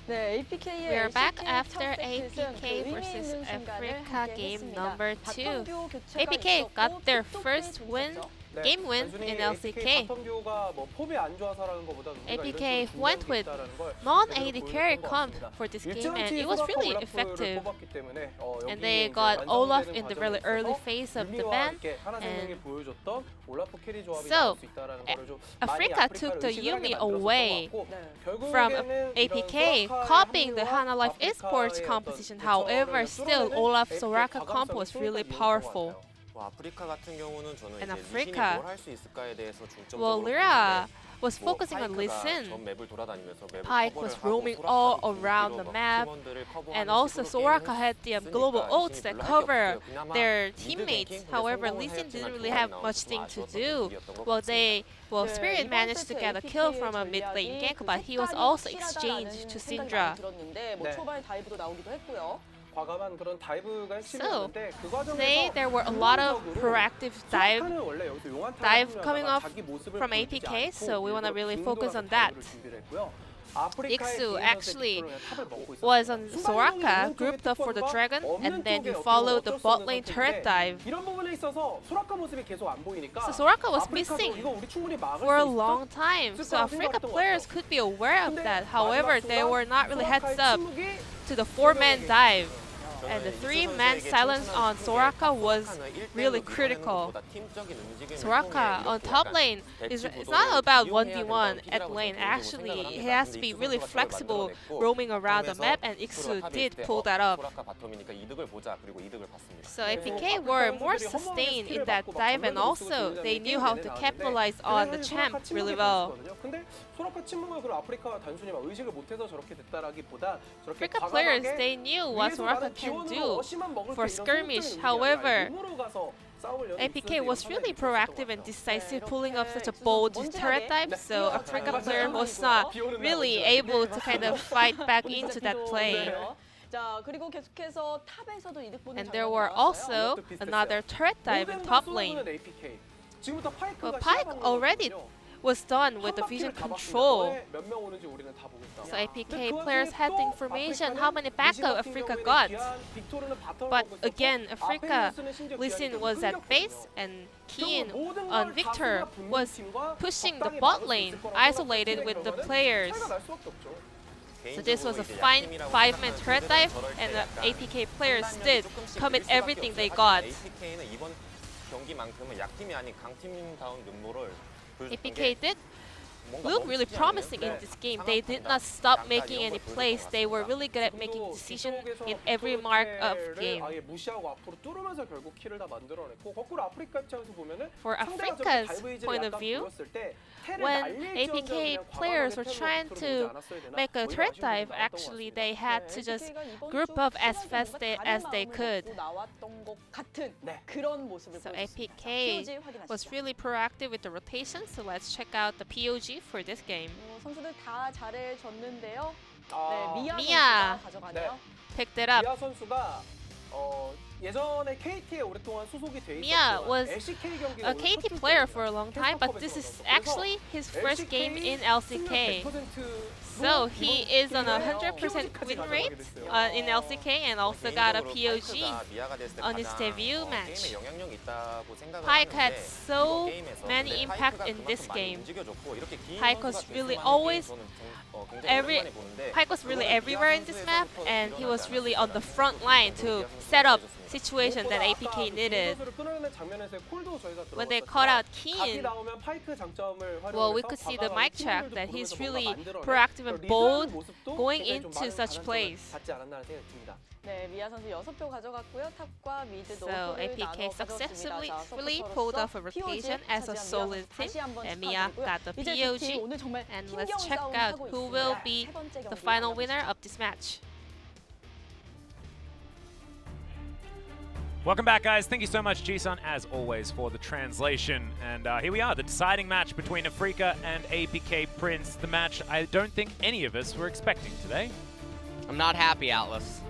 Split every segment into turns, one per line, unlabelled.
We are back after APK versus Afreeca game number 2. APK got their first win, game win in LCK. APK went with non-AD carry comp for this game and it was really effective. And they got Olaf in the really early phase of the ban. And so, Afreeca took the Yumi away from APK, copying the Hana Life Esports composition. However, still Olaf Soraka comp was really powerful. And Afreeca, well, Lyra was focusing on Lee Sin. Pyke was roaming all around the map, and also Soraka had the global ults that cover their teammates. However, Lee Sin didn't really have much thing to do. Well, Spirit managed to get a kill from a mid lane gank, but he was also exchanged to Syndra. So, today there were a lot of proactive dive coming off from APK, so we want to really focus on that. Iksu actually was on Soraka, grouped up for the Dragon, and then he followed the bot lane turret dive. So Soraka was missing for a long time, so Afreeca players could be aware of that. However, they were not really heads up to the 4-man dive. And the 3-man silence on Soraka was really critical. Soraka on top lane, it's not about 1v1 at lane. Actually, he has to be really flexible roaming around the map, and Iksu did pull that up. So APK were more sustained in that dive, and also they knew how to capitalize on the champ really well. Afreeca players, they knew what Soraka can do for skirmish. However, APK was really proactive and decisive, pulling up such a bold turret dive, so Afreeca player was not really able to kind of fight back into that play. And there were also another turret dive in top lane. But Pyke already was done with the vision control. So APK players had the information how many backup Afreeca got. But again, Afreeca, Lee Sin was at base, and Keen on Victor was pushing the bot lane, isolated with the players. So this was a fine 5-man turret dive, and the APK players did commit everything they got. APK did look really promising in this game. They did not stop making any plays. They were really good at making decisions in every mark of game. For Afreeca's point of view, when APK players were trying to make a turret dive, actually they had to just group up as fast as they could. So APK was really proactive with the rotation, so let's check out the POG for this game. Mia picked it up. Mia was a KT player for a long time, but this is actually his first game in LCK. So he is on a 100% win rate in LCK and also got a POG on his debut match. Pyke had so many impact in this game. Pyke was really everywhere in this map, and he was really on the front line to set up situation that APK needed. When they caught out Keen, well, we could see the mic track that he's really proactive and bold going into such plays. So APK successfully pulled off a rotation as a solid team, and Mia got the POG. And let's check out who will be the final winner of this match.
Welcome back, guys. Thank you so much, Jisun, as always, for the translation. And here we are, the deciding match between Afreeca and APK Prince. The match I don't think any of us were expecting today.
I'm not happy, Atlas.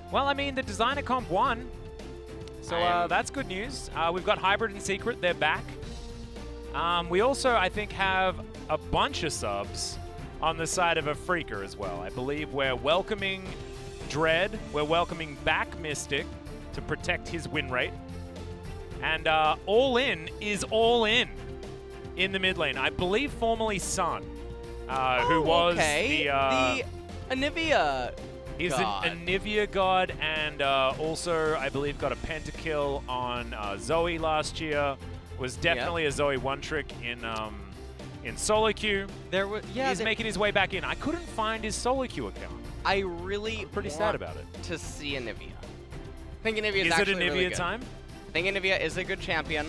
Well, I mean, the designer comp won. So that's good news. We've got Hybrid and Secret. They're back. We also, I think, have a bunch of subs. on the side of Afreeca as well. I believe we're welcoming Dread. We're welcoming back Mystic to protect his win rate. And All In is All In the mid lane. I believe formerly Sun, who was the
Anivia
He's
god.
an Anivia god, and also, I believe, got a pentakill on Zoe last year. Was definitely a Zoe one-trick in solo queue. He's making his way back in. I couldn't find his solo queue account.
I'm pretty
sad about it.
To see Anivia. I think Anivia
Is
actually
it Anivia
really good.
time?
I think Anivia is a good champion.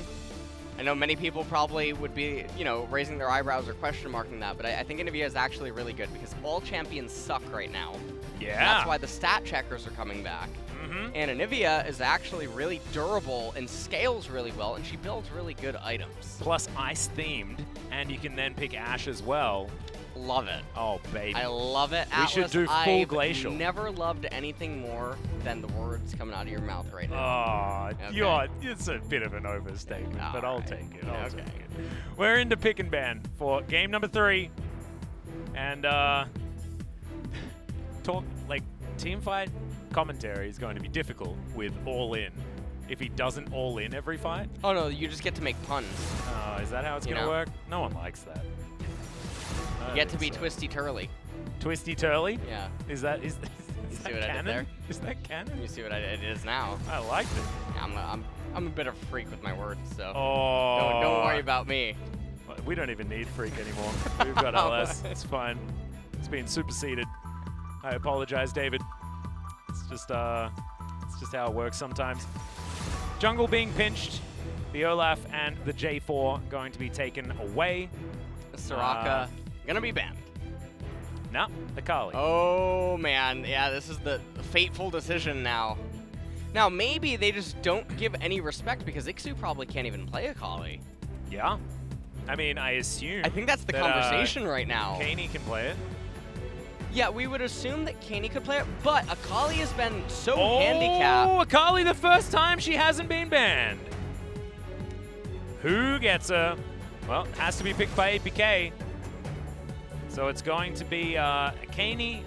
I know many people probably would be, raising their eyebrows or question marking that, but I think Anivia is actually really good because all champions suck right now.
Yeah.
And that's why the stat checkers are coming back. And Anivia is actually really durable and scales really well, and she builds really good items.
Plus ice-themed, and you can then pick Ashe as well.
Love it.
Oh, baby.
I love it.
We
Atlas,
should do full
I've
glacial.
Never loved anything more than the words coming out of your mouth right
Oh,
now. Okay.
it's a bit of an overstatement, but I'll take it. I'll take
Okay.
it. We're into pick and ban for game number 3. And teamfight commentary is going to be difficult with All In. If he doesn't All In every fight.
Oh no, you just get to make puns.
Is that how it's going to work? No one likes that.
You get to be Twisty Turley.
Twisty Turley?
Yeah.
Is that
see what I
canon?
did there?
Is that canon?
You see what it is now.
I liked it.
Yeah, I'm a bit of a freak with my words, so
Oh.
don't worry about me.
We don't even need Freak anymore. We've got LS. It's fine. It's been superseded. I apologize, David. It's just how it works sometimes. Jungle being pinched. The Olaf and the J4 going to be taken away.
Soraka gonna be banned.
No, Akali.
Oh man, yeah, this is the fateful decision now. Now maybe they just don't give any respect because Ixu probably can't even play Akali.
Yeah. I mean, I assume.
I think that's the conversation right now.
Kaney can play it.
Yeah, we would assume that Kaney could play it, but Akali has been so handicapped.
Oh, Akali the first time she hasn't been banned. Who gets her? Well, it has to be picked by APK. So it's going to be a Kaney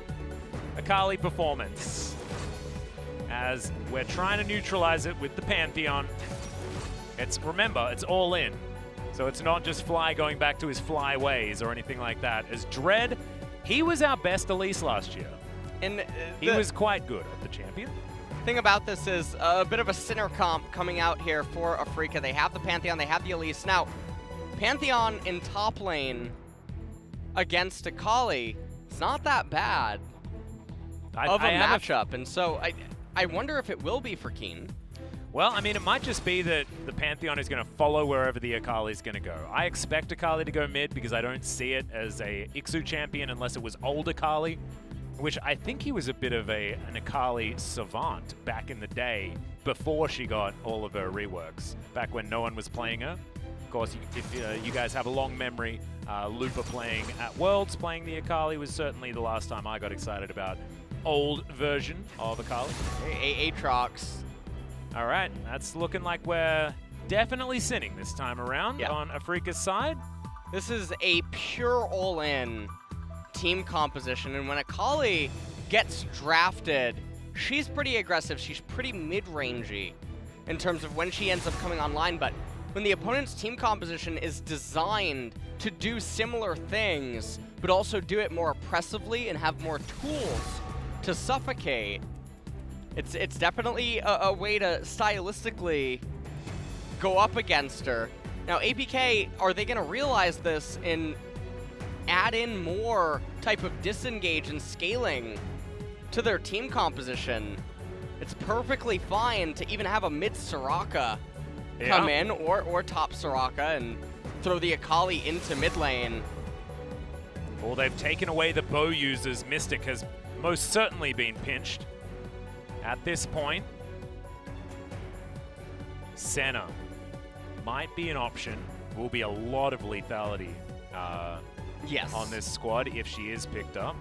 Akali performance. As we're trying to neutralize it with the Pantheon. Remember, it's All In. So it's not just Fly going back to his Fly ways or anything like that. As Dread, he was our best Elise last year.
And
he was quite good at the champion.
Thing about this is a bit of a sinner comp coming out here for Afreeca. They have the Pantheon, they have the Elise. Now, Pantheon in top lane against Akali, it's not that bad of a matchup. And so I wonder if it will be for Keen.
Well, I mean, it might just be that the Pantheon is going to follow wherever the Akali is going to go. I expect Akali to go mid because I don't see it as a Ixu champion unless it was old Akali, which I think he was a bit of an Akali savant back in the day before she got all of her reworks, back when no one was playing her. Of course, if you guys have a long memory, Lupa playing at Worlds, playing the Akali was certainly the last time I got excited about old version of Akali.
Aatrox.
All right, that's looking like we're definitely sinning this time around on Afreeca's side.
This is a pure all-in team composition, and when Akali gets drafted, she's pretty aggressive. She's pretty mid-rangey in terms of when she ends up coming online, but when the opponent's team composition is designed to do similar things, but also do it more oppressively and have more tools to suffocate, it's definitely a way to stylistically go up against her. Now, APK, are they going to realize this and add in more type of disengage and scaling to their team composition? It's perfectly fine to even have a mid Soraka come in, or top Soraka, and throw the Akali into mid lane.
Well, they've taken away the bow users. Mystic has most certainly been pinched. At this point, Senna might be an option. Will be a lot of lethality on this squad if she is picked up.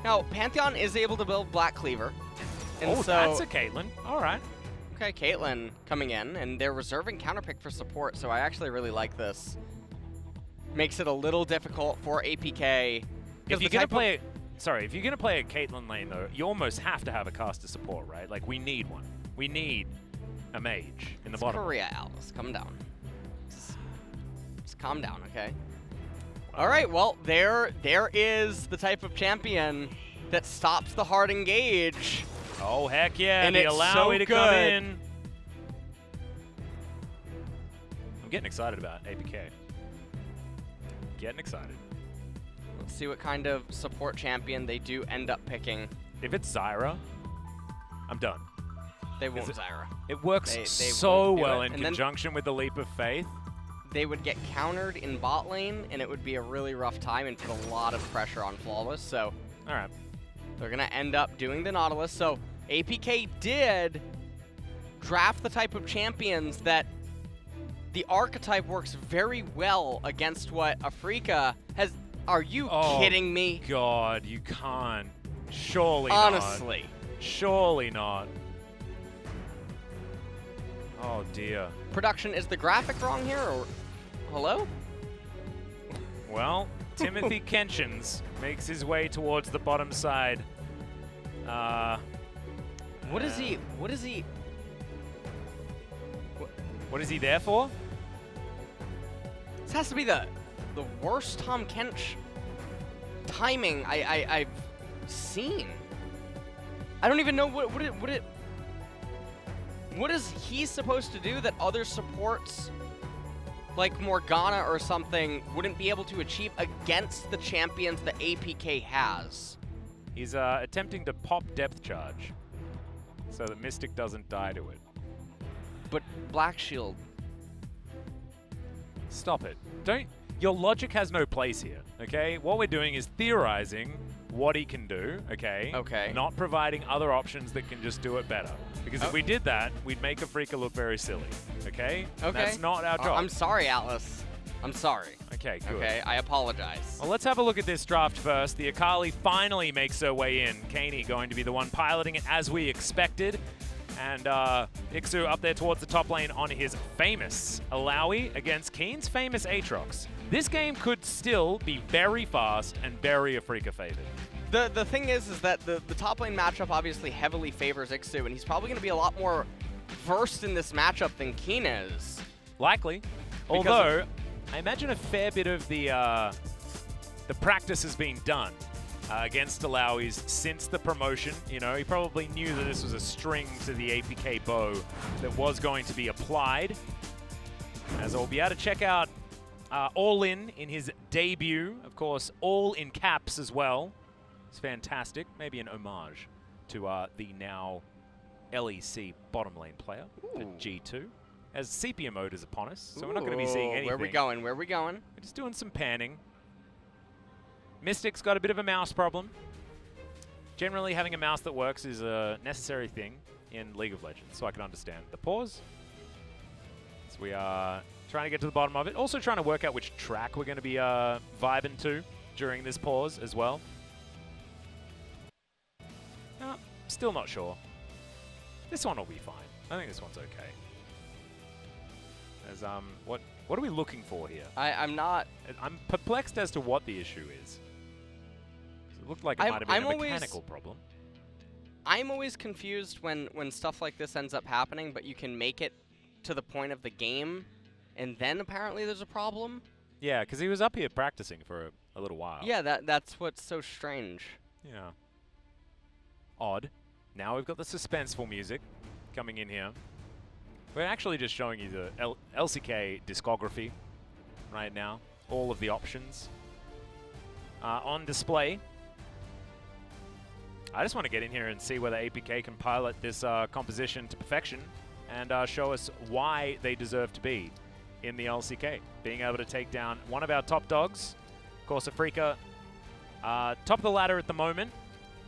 Now, Pantheon is able to build Black Cleaver. And so,
that's a Caitlyn. All right.
Okay, Caitlyn coming in, and they're reserving counterpick for support, so I actually really like this. Makes it a little difficult for APK
if you're gonna play, sorry, if you're gonna play a Caitlyn lane though, you almost have to have a caster support, right? Like we need one. We need a mage in the bottom.
Korea, Alice, come down. Just calm down, okay? All right, well, there is the type of champion that stops the hard engage.
Oh heck yeah!
And
the
it's
allow
so
to come
good.
in. I'm getting excited about APK. Getting excited.
Let's see what kind of support champion they do end up picking.
If it's Zyra, I'm done.
They won't
it-
Zyra.
It works
They
so
won't do
well
it.
in
And then-
conjunction with the leap of faith.
They would get countered in bot lane, and it would be a really rough time and put a lot of pressure on Flawless. So
All right.
they're going to end up doing the Nautilus. So APK did draft the type of champions that the archetype works very well against what Afreeca has. Are you kidding me?
God, you can't. Surely
Honestly.
not. Surely not. Oh dear.
Production, is the graphic wrong here, or hello?
Well, Timothy Kenshins makes his way towards the bottom side.
What is he?
What is he there for?
This has to be the worst Tom Kench timing I've seen. I don't even know what is he supposed to do that other supports like Morgana or something wouldn't be able to achieve against the champions that APK has?
He's attempting to pop depth charge so that Mystic doesn't die to it.
But Black Shield.
Stop it. Don't. Your logic has no place here, okay? What we're doing is theorizing what he can do, okay?
Okay.
Not providing other options that can just do it better. Because if we did that, we'd make Afreeca look very silly, okay?
Okay.
That's not our job.
I'm sorry, Atlas. I'm sorry.
Okay, good.
Okay, I apologize.
Well, let's have a look at this draft first. The Akali finally makes her way in. Kaney going to be the one piloting it as we expected. And Ixu up there towards the top lane on his famous Alawi against Keen's famous Aatrox. This game could still be very fast and very Afreeca favored.
The thing is that the top lane matchup obviously heavily favors Ixu, and he's probably going to be a lot more versed in this matchup than Keen is.
Likely. Although, I imagine a fair bit of the practice has been done against Alawis since the promotion. You know, he probably knew that this was a string to the APK bow that was going to be applied. As I'll be able to check out All In his debut. Of course, all in caps as well. It's fantastic. Maybe an homage to the now LEC bottom lane player for G2. As sepia mode is upon us, so we're not going to be seeing anything.
Where we going? Where we going?
We're just doing some panning. Mystic's got a bit of a mouse problem. Generally, having a mouse that works is a necessary thing in League of Legends, so I can understand the pause. So we are trying to get to the bottom of it. Also trying to work out which track we're going to be vibing to during this pause as well. Still not sure. This one will be fine. I think this one's okay. As what are we looking for here?
I'm not.
I'm perplexed as to what the issue is. It looked like it might have been a mechanical problem.
I'm always confused when stuff like this ends up happening, but you can make it to the point of the game, and then apparently there's a problem.
Yeah, because he was up here practicing for a little while.
Yeah, that's what's so strange.
Yeah. Odd. Now we've got the suspenseful music coming in here. We're actually just showing you the LCK discography right now. All of the options on display. I just want to get in here and see whether APK can pilot this composition to perfection and show us why they deserve to be in the LCK. Being able to take down one of our top dogs. Of course, Afreeca, top of the ladder at the moment,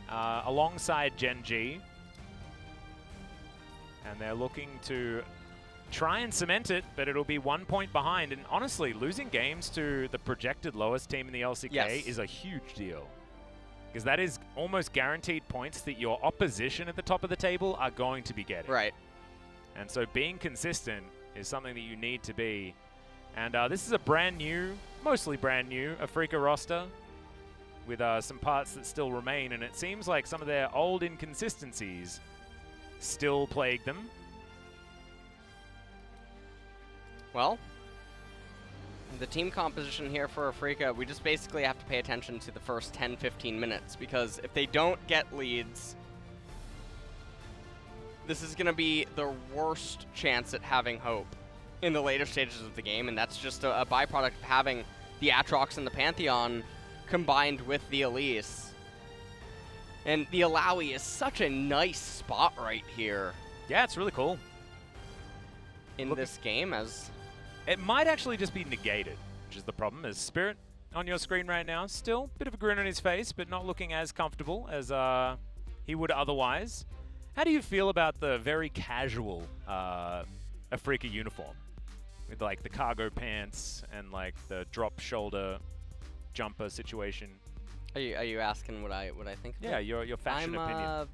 alongside Gen G. And they're looking to try and cement it, but it'll be 1 point behind. And honestly, losing games to the projected lowest team in the LCK is a huge deal. Because that is almost guaranteed points that your opposition at the top of the table are going to be getting.
Right.
And so being consistent is something that you need to be. And this is a brand new, mostly brand new, Afreeca roster. with some parts that still remain, and it seems like some of their old inconsistencies still plague them.
Well, the team composition here for Afreeca, we just basically have to pay attention to the first 10-15 minutes, because if they don't get leads, this is going to be the worst chance at having hope in the later stages of the game, and that's just a byproduct of having the Aatrox and the Pantheon combined with the Elise. And the Alawi is such a nice spot right here.
Yeah, it's really cool.
In this game, as
it might actually just be negated, which is the problem. Is Spirit on your screen right now, still bit of a grin on his face, but not looking as comfortable as he would otherwise. How do you feel about the very casual Afreeca uniform? With like the cargo pants and like the drop shoulder jumper situation.
Are you asking what I think of
Yeah,
it?
your fashion opinion.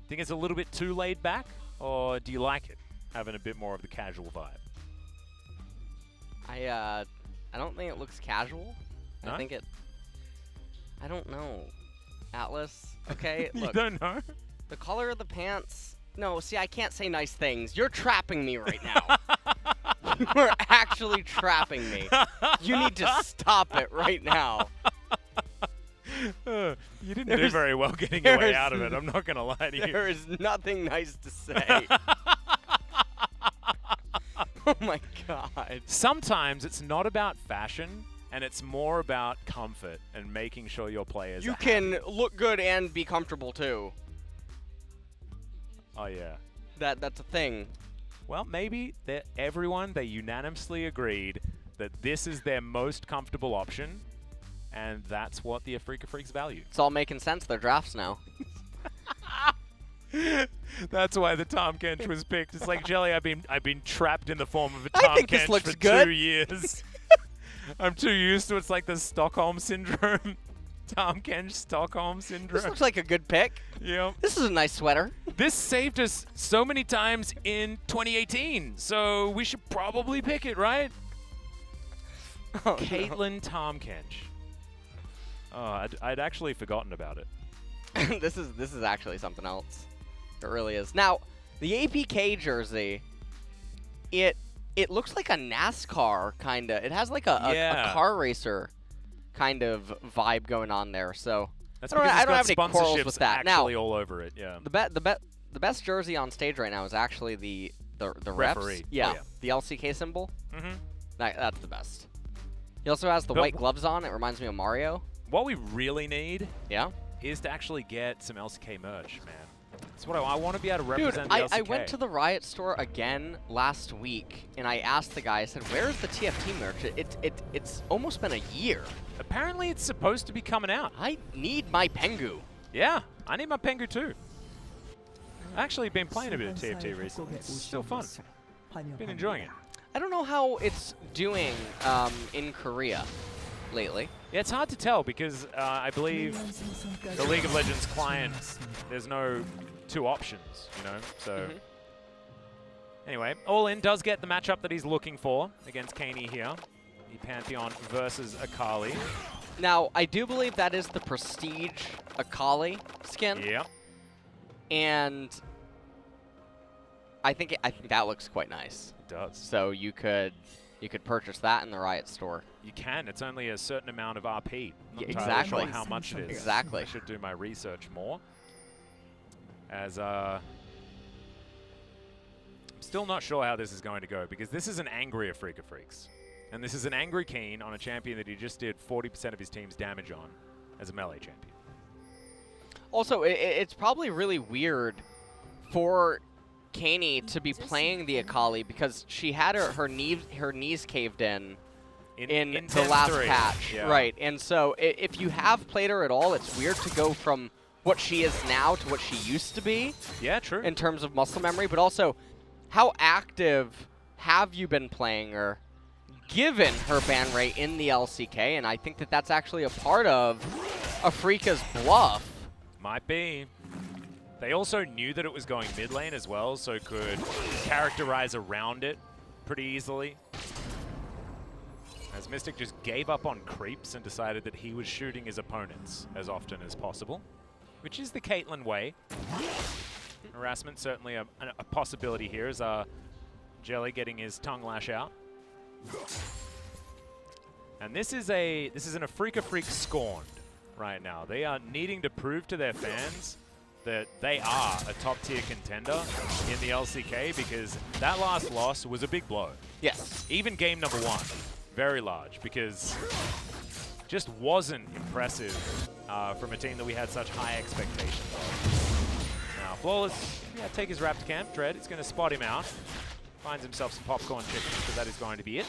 Think it's a little bit too laid back, or do you like it, having a bit more of the casual vibe?
I don't think it looks casual.
No?
I don't know. Atlas, okay,
You
look.
don't know?
The color of the pants. No, see, I can't say nice things. You're trapping me right now. You're actually trapping me. You need to stop it right now.
You didn't do very well getting your way out of it. I'm not going to lie to you.
There is nothing nice to say. Oh my god.
Sometimes it's not about fashion, and it's more about comfort and making sure your players
You
are
can
happy.
look good and be comfortable too.
Oh, yeah.
That's a thing.
Well, maybe they unanimously agreed that this is their most comfortable option, and that's what the Afreeca Freecs value.
It's all making sense. They're drafts now.
That's why the Tom Kench was picked. It's like, Jelly, I've been trapped in the form of a
I
Tom
think this
Kench
looks
for
good.
2 years. I'm too used to it. It's like the Stockholm Syndrome. Tom Kench Stockholm Syndrome.
This looks like a good pick.
Yep.
This is a nice sweater.
This saved us so many times in 2018, so we should probably pick it, right?
Oh,
Caitlyn Tom Kench. Oh, I'd actually forgotten about it.
no. This is actually something else. It really is. Now, the APK jersey, it looks like a NASCAR kinda. It has like a car racer kind of vibe going on there. So
That's
I don't
because
have any
it's got
quarrels with
sponsorships
that.
actually
Now,
all over it. Yeah.
the best jersey on stage right now is actually the
Referee.
refs. Yeah,
Oh, yeah.
the LCK symbol.
Mm-hmm.
That's the best. He also has the
But
white gloves on. It reminds me of Mario.
What we really need
Yeah.
is to actually get some LCK merch, man. That's what I want to be able to
Dude,
represent the LCK.
I went to the Riot store again last week, and I asked the guy, I said, where's the TFT merch? It's almost been a year.
Apparently it's supposed to be coming out.
I need my Pengu.
Yeah, I need my Pengu too. I've actually been playing a bit of TFT recently. It's still fun. Been enjoying it.
I don't know how it's doing in Korea lately.
Yeah, it's hard to tell because I believe the League of Legends client, there's no two options, you know? So, anyway, All In does get the matchup that he's looking for against Kaney here. The Pantheon versus Akali.
Now, I do believe that is the Prestige Akali skin.
Yeah.
And I think that looks quite nice.
It does.
So you could purchase that in the Riot store.
You can. It's only a certain amount of RP. Not
Yeah,
entirely
exactly.
sure how much it is.
Exactly.
I should do my research more. As still not sure how this is going to go because this is an angry Afreeca Freecs. And this is an angry Keen on a champion that he just did 40% of his team's damage on as a melee champion.
Also, it's probably really weird for Kaney to be playing the Akali because she had her knees caved in the last
10-3.
patch.
Yeah.
Right, and so if you have played her at all, it's weird to go from what she is now to what she used to be.
Yeah, true.
In terms of muscle memory, but also how active have you been playing her given her ban rate in the LCK? And I think that that's actually a part of Afreeca's bluff.
Might be. They also knew that it was going mid lane as well, so could characterize around it pretty easily. As Mystic just gave up on creeps and decided that he was shooting his opponents as often as possible, which is the Caitlyn way. Harassment certainly a possibility here as Jelly getting his tongue lash out. And this is an Afreeca Freecs scorned right now. They are needing to prove to their fans that they are a top-tier contender in the LCK, because that last loss was a big blow.
Yes.
Even game number 1, very large, because just wasn't impressive from a team that we had such high expectations of. Now, Flawless, take his Raptor camp. Dread is going to spot him out. Finds himself some popcorn chicken, but that is going to be it.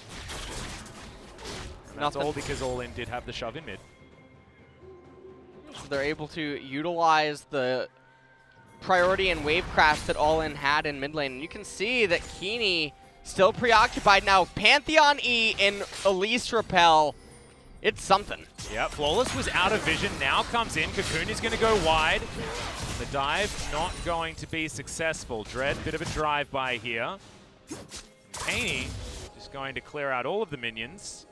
And that's all because All In did have the shove in mid.
They're able to utilize the priority and wave crash that All In had in mid lane. And you can see that Keeney still preoccupied now. Pantheon E and Elise Repel. It's something.
Yeah, Flawless was out of vision. Now comes in. Cocoon is going to go wide. The dive not going to be successful. Dread, bit of a drive-by here. Haney just going to clear out all of the minions.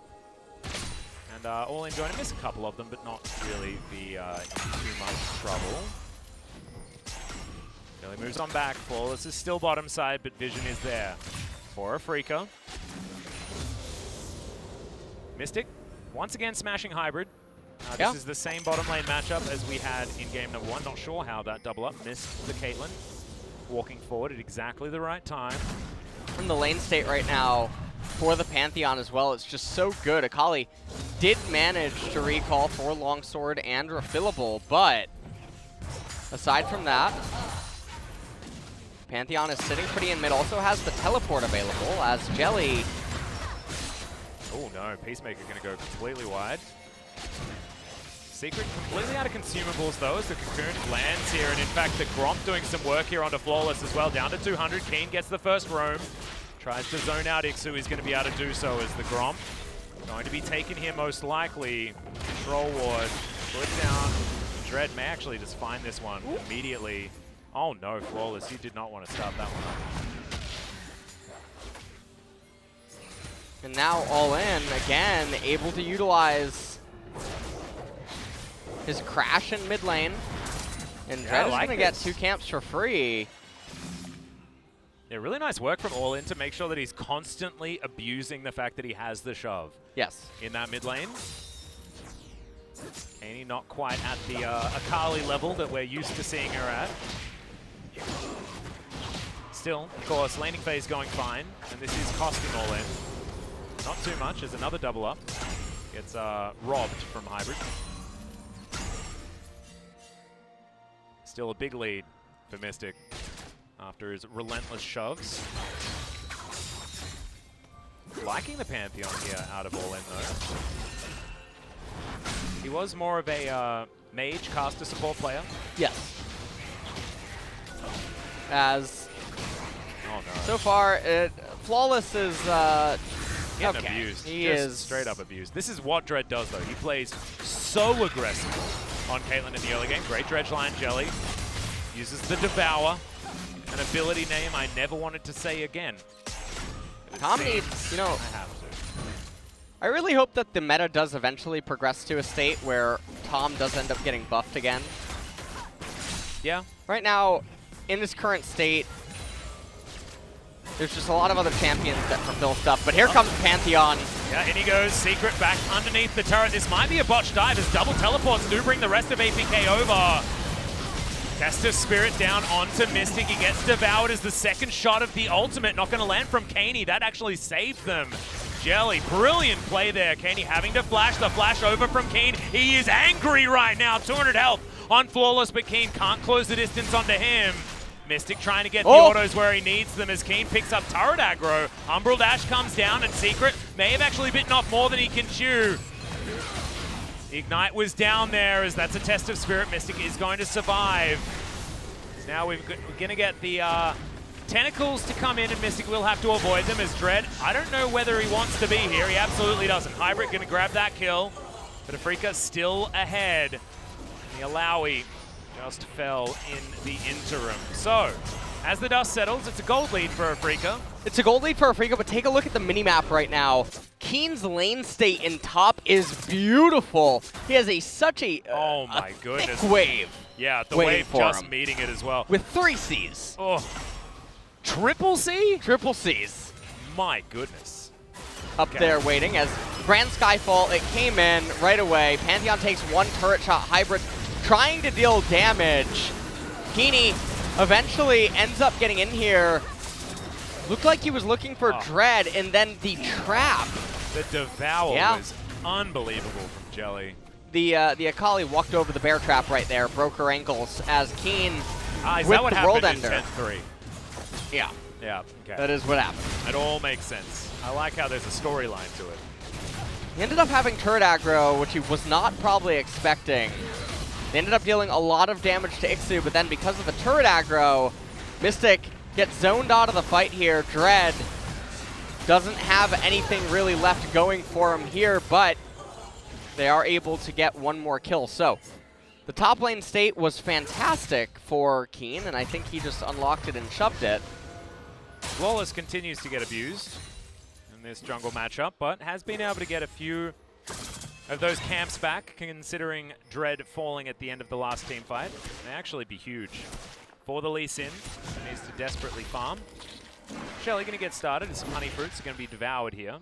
And All In going to miss a couple of them, but not really be in too much trouble. Really moves on back. Flawless is still bottom side, but vision is there for Afreeca. Mystic once again smashing Hybrid. This is the same bottom lane matchup as we had in game number 1. Not sure how that double up missed the Caitlyn. Walking forward at exactly the right time.
And the lane state right now for the Pantheon as well, it's just so good. Akali did manage to recall for Longsword and Refillable, but aside from that, Pantheon is sitting pretty in mid, also has the teleport available as Jelly.
Oh no, Peacemaker going to go completely wide. Secret completely out of consumables though as the Cocoon lands here, and in fact the Gromp doing some work here onto Flawless as well. Down to 200, Keen gets the first roam. Tries to zone out Ixu, he's going to be able to do so as the Gromp going to be taken here most likely. Control ward, put down. Dread may actually just find this one immediately. Oh no, Flawless, you did not want to start that one up.
And now All In, again, able to utilize his crash in mid lane. And Dread is going to get 2 camps for free.
Yeah, really nice work from All In to make sure that he's constantly abusing the fact that he has the shove.
Yes.
In that mid lane. Kaney not quite at the Akali level that we're used to seeing her at. Still, of course, laning phase going fine, and this is costing All In. Not too much, as another double up gets robbed from Hybrid. Still a big lead for Mystic after his relentless shoves. Liking the Pantheon here out of All In though. He was more of a mage caster support player.
Yes. As
oh no.
So far, Flawless is
getting abused.
He
just
is
straight up abused. This is what Dread does though. He plays so aggressive on Caitlyn in the early game. Great dredge line, Jelly. Uses the Devour, an ability name I never wanted to say again.
Tom needs, you know,
I have to.
I really hope that the meta does eventually progress to a state where Tom does end up getting buffed again.
Yeah.
Right now, in this current state, there's just a lot of other champions that fulfill stuff, but here comes Pantheon.
Yeah, in he goes. Secret back underneath the turret. This might be a botched dive as double teleports do bring the rest of APK over. Test of Spirit down onto Mystic. He gets devoured as the second shot of the ultimate. Not going to land from Kaney. That actually saved them. Jelly, brilliant play there. Kaney having to flash. The flash over from Keen. He is angry right now. 200 health on Flawless, but Keen can't close the distance onto him. Mystic trying to get the autos where he needs them as Keen picks up turret aggro. Umbral Dash comes down and Secret may have actually bitten off more than he can chew. Ignite was down there as that's a test of Spirit. Mystic is going to survive. Now we're going to get the tentacles to come in and Mystic will have to avoid them as Dread, I don't know whether he wants to be here. He absolutely doesn't. Hybrid going to grab that kill, but Afreeca still ahead. The Alawi just fell in the interim. So, as the dust settles, it's a gold lead for Afreeca.
It's a gold lead for Afreeca, but take a look at the minimap right now. Keen's lane state in top is beautiful. He has such a
oh my goodness,
thick wave.
Yeah, the
waiting
wave
for
just
him.
meeting it as well.
With 3 Cs.
Oh, triple C?
Triple Cs.
My goodness.
Up there waiting as Grand Skyfall, it came in right away. Pantheon takes 1 turret shot. Hybrid trying to deal damage. Keeny eventually ends up getting in here. Looked like he was looking for Dread, and then the trap.
The Devour was unbelievable from Jelly.
The Akali walked over the bear trap right there, broke her ankles as Keen
Is
with
that what
the
happened
world
in
ender.
10-3?
Yeah.
Yeah, okay.
That is what happened.
It all makes sense. I like how there's a storyline to it.
He ended up having turret aggro, which he was not probably expecting. They ended up dealing a lot of damage to Ixu, but then because of the turret aggro, Mystic gets zoned out of the fight here. Dread doesn't have anything really left going for him here, but they are able to get 1 more kill. So the top lane state was fantastic for Keen, and I think he just unlocked it and shoved it.
Flawless continues to get abused in this jungle matchup, but has been able to get a few of those camps back, considering Dread falling at the end of the last team fight. May actually be huge for the Lee Sin, who needs to desperately farm. Shelly going to get started, and some honey fruits are going to be devoured here. And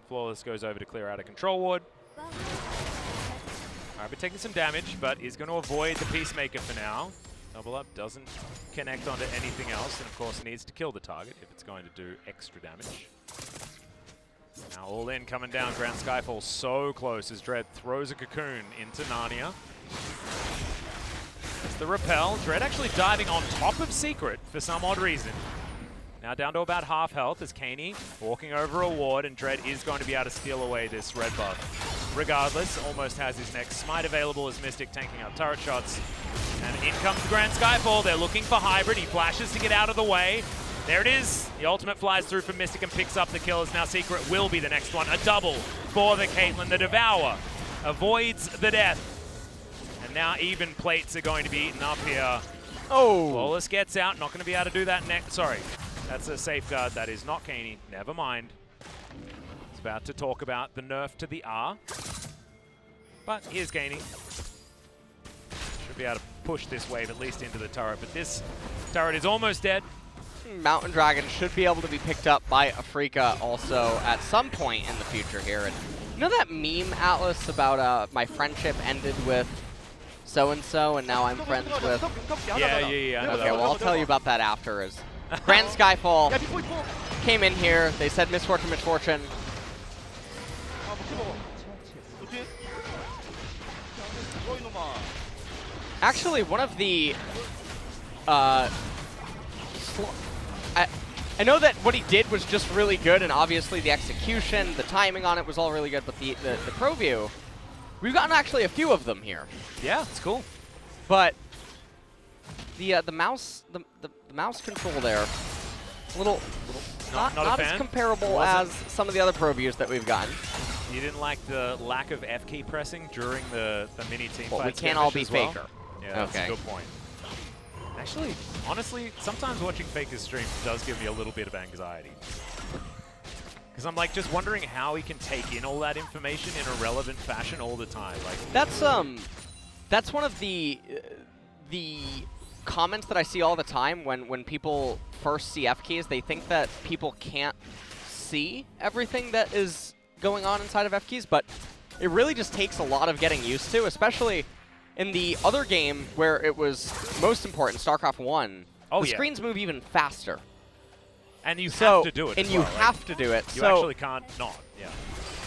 Flawless goes over to clear out a control ward. Alright, but taking some damage, but is going to avoid the Peacemaker for now. Double up doesn't connect onto anything else, and of course needs to kill the target if it's going to do extra damage. Now all in, coming down, Grand Skyfall so close as Dread throws a cocoon into Narnia. It's the repel. Dread actually diving on top of Secret for some odd reason. Now down to about half health as Kaney walking over a ward, and Dread is going to be able to steal away this red buff. Regardless, almost has his next smite available as Mystic tanking out turret shots. And in comes the Grand Skyfall. They're looking for Hybrid. He flashes to get out of the way. There it is. The ultimate flies through for Mystic and picks up the kills. Now Secret will be the next one. A double for the Caitlyn. The Devour avoids the death. And now even plates are going to be eaten up here.
Oh!
Flawless gets out. Not going to be able to do that next. Sorry. That's a safeguard. That is not Kaney. Never mind. He's about to talk about the nerf to the R. But here's Kaney. Should be able to push this wave at least into the turret. But this turret is almost dead.
Mountain Dragon should be able to be picked up by Afreeca also at some point in the future here. And you know that meme, Atlas, about my friendship ended with so-and-so and now I'm friends with...
Yeah.
Okay, well, I'll tell you about that after. As Grand Skyfall came in here. They said misfortune, misfortune. Actually, one of the... I know that what he did was just really good, and obviously the execution, the timing on it was all really good, but the pro view, we've gotten actually a few of them here.
Yeah, it's cool.
But the mouse control there, not as comparable as some of the other pro views that we've gotten.
You didn't like the lack of F key pressing during the mini team fights?
We can't all be Faker.
Yeah, that's a good point. Actually, honestly, sometimes watching Faker's stream does give me a little bit of anxiety. Because I'm like just wondering how he can take in all that information in a relevant fashion all the time. Like
that's one of the comments that I see all the time when people first see F keys. They think that people can't see everything that is going on inside of F keys, but it really just takes a lot of getting used to, especially in the other game where it was most important, StarCraft 1, the screens move even faster.
And you have to do it.
And you have to do it.
You actually can't not. Yeah.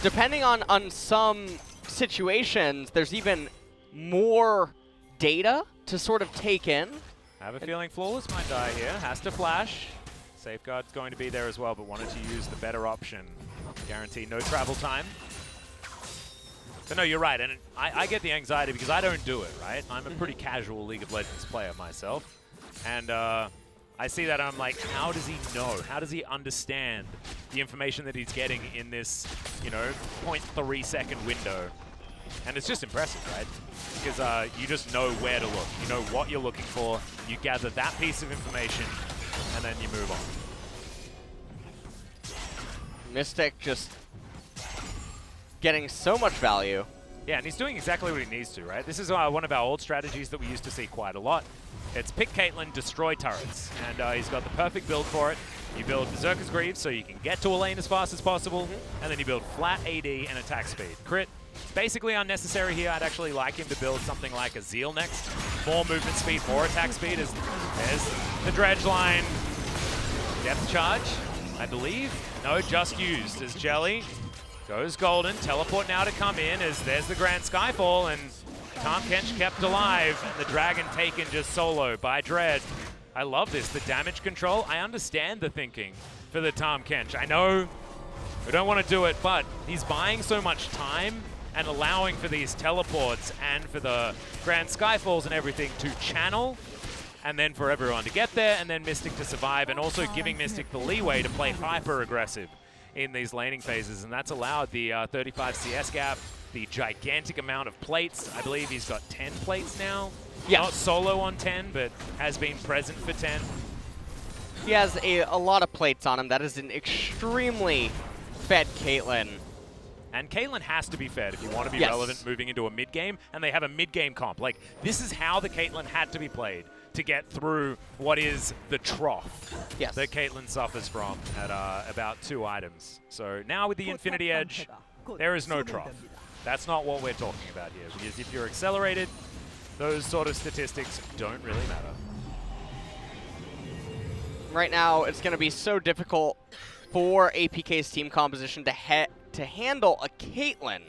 Depending on some situations, there's even more data to sort of take in.
I have a feeling Flawless might die here. Has to flash. Safeguard's going to be there as well, but wanted to use the better option. Guarantee no travel time. But no, you're right, and I get the anxiety because I don't do it, right? I'm a pretty casual League of Legends player myself, and I see that and I'm like, how does he know? How does he understand the information that he's getting in this, 0.3 second window? And it's just impressive, right? Because you just know where to look. You know what you're looking for. You gather that piece of information, and then you move on.
Mystic just getting so much value.
Yeah, and he's doing exactly what he needs to, right? This is one of our old strategies that we used to see quite a lot. It's pick Caitlyn, destroy turrets, and he's got the perfect build for it. You build Berserker's Greaves so you can get to a lane as fast as possible, and then you build flat AD and attack speed. Crit, basically unnecessary here. I'd actually like him to build something like a Zeal next. More movement speed, more attack speed. There's the dredge line. Depth charge, I believe. No, just used as Jelly goes golden. Teleport now to come in as there's the Grand Skyfall, and Tahm Kench kept alive, and the dragon taken just solo by Dread. I love this, the damage control. I understand the thinking for the Tahm Kench. I know we don't want to do it, but he's buying so much time and allowing for these teleports and for the Grand Skyfalls and everything to channel, and then for everyone to get there, and then Mystic to survive, and also giving Mystic the leeway to play hyper-aggressive in these laning phases, and that's allowed the 35 CS gap, the gigantic amount of plates. I believe he's got 10 plates now.
Yeah.
Not solo on 10, but has been present for 10.
He has a lot of plates on him. That is an extremely fed Caitlyn.
And Caitlyn has to be fed if you want to be
Yes.
relevant moving into a mid-game, and they have a mid-game comp. Like, this is how the Caitlyn had to be played to get through what is the trough
Yes.
that Caitlyn suffers from at about 2 items. So now with the Infinity Edge, there is no trough. That's not what we're talking about here, because if you're accelerated, those sort of statistics don't really matter.
Right now, it's going to be so difficult for APK's team composition to handle a Caitlyn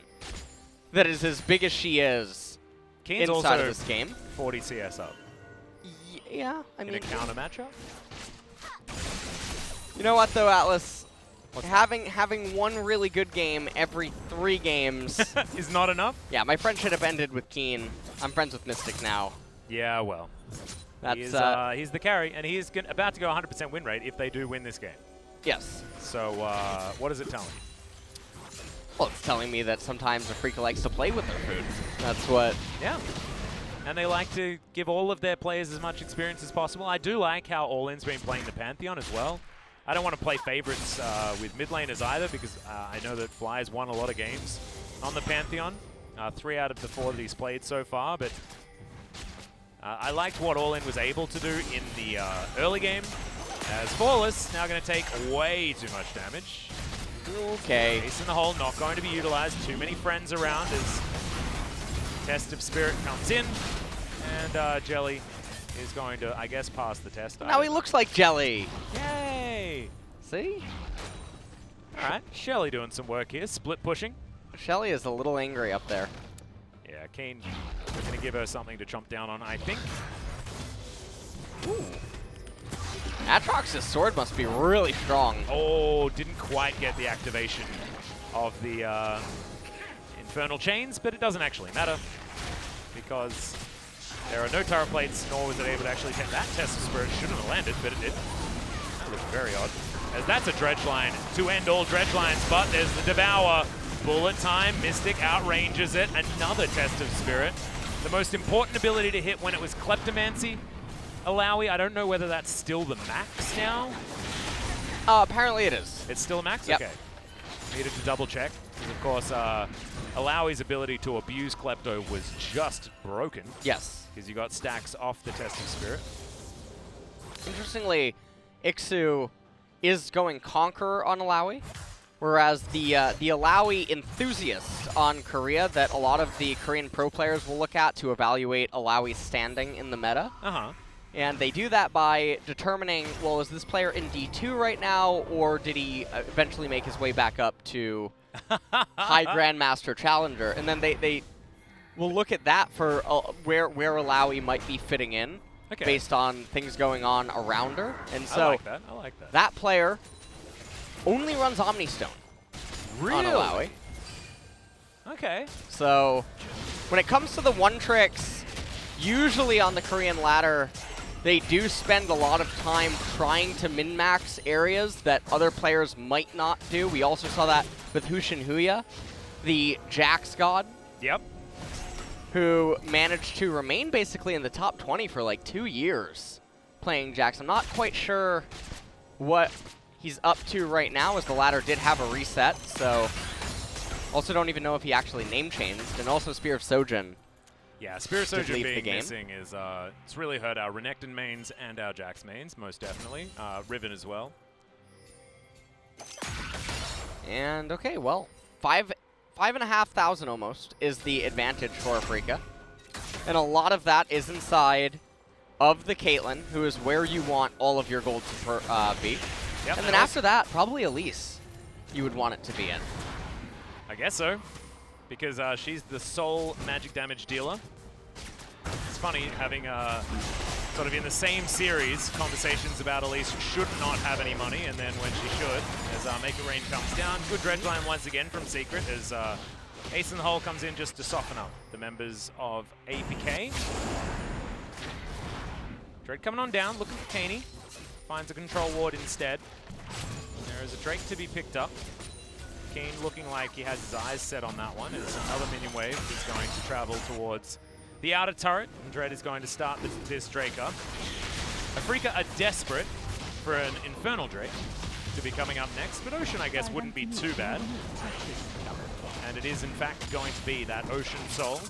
that is as big as she is
Keen's
inside
also
of this game.
40 CS up
Yeah, I
in
mean,
a counter matchup.
you know what though, Atlas? Having one really good game every 3 games
Is not enough?
Yeah, my friendship have ended with Keen. I'm friends with Mystic now.
Yeah, well.
That's
He's the carry, and he's about to go 100% win rate if they do win this game.
yes.
So what does it tell me?
Well, it's telling me that sometimes Afreeca likes to play with their food. That's what.
Yeah. And they like to give all of their players as much experience as possible. I do like how All-In's been playing the Pantheon as well. I don't want to play favorites with mid laners either, because I know that Fly's won a lot of games on the Pantheon. 3 out of the 4 that he's played so far, but I liked what All-In was able to do in the early game. As Flawless now going to take way too much damage.
Okay.
Ace in the hole, not going to be utilized. Too many friends around as Test of Spirit comes in, and Jelly is going to, I guess, pass the test.
Now he looks like Jelly.
Yay!
See?
All right, Shelly doing some work here, split pushing.
Shelly is a little angry up there.
Yeah, Kane going to give her something to chomp down on, I think.
Ooh. Atrox's sword must be really strong.
Oh, didn't quite get the activation of the Infernal Chains, but it doesn't actually matter because there are no turret plates, nor was it able to actually take that Test of Spirit. Shouldn't have landed, but it did. That looked very odd. As that's a dredge line to end all dredge lines, but there's the Devour. Bullet time, Mystic outranges it. Another Test of Spirit. The most important ability to hit when it was Kleptomancy. Alawi, I don't know whether that's still the max now.
Apparently it is.
It's still a max?
Yep.
Okay. Needed to double check. Because of course, Alawi's ability to abuse Klepto was just broken.
Yes.
Because you got stacks off the Test of Spirit.
Interestingly, Ixu is going Conqueror on Alawi, whereas the Alawi enthusiast on Korea that a lot of the Korean pro players will look at to evaluate Alawi's standing in the meta.
Uh-huh.
And they do that by determining, well, is this player in D2 right now, or did he eventually make his way back up to High Grandmaster Challenger? And then they will look at that for where Alawi might be fitting in, based on things going on around her. And so
I like that. I like that.
That player only runs Omnistone on Alawi.
Okay.
So when it comes to the one tricks, usually on the Korean ladder, they do spend a lot of time trying to min-max areas that other players might not do. We also saw that with Hushin Huya, the Jax god.
Yep.
Who managed to remain basically in the top 20 for like 2 years playing Jax. I'm not quite sure what he's up to right now, as the ladder did have a reset, so Also don't even know if he actually name changed. And also Spear of Sojin.
Yeah, Spear of Sojin
leave the
being
game.
missing is it's really hurt our Renekton mains and our Jax mains, most definitely. Riven as well.
And okay, well, 5,500 almost is the advantage for Afreeca. And a lot of that is inside of the Caitlyn, who is where you want all of your gold to be.
Yep,
and then after that, probably Elise you would want it to be in.
I guess so, because she's the sole magic damage dealer. It's funny having sort of in the same series conversations about Elise should not have any money, and then when she should, as Make It Rain comes down. Good dredge line once again from Secret as Ace in the Hole comes in just to soften up the members of APK. Dread coming on down, looking for Kaney. Finds a control ward instead. There is a Drake to be picked up. Keen looking like he has his eyes set on that one as another minion wave is going to travel towards the outer turret, and Dread is going to start this Drake up. Afreeca are desperate for an Infernal Drake to be coming up next, but Ocean, I guess, wouldn't be too bad. And it is, in fact, going to be that Ocean Soul.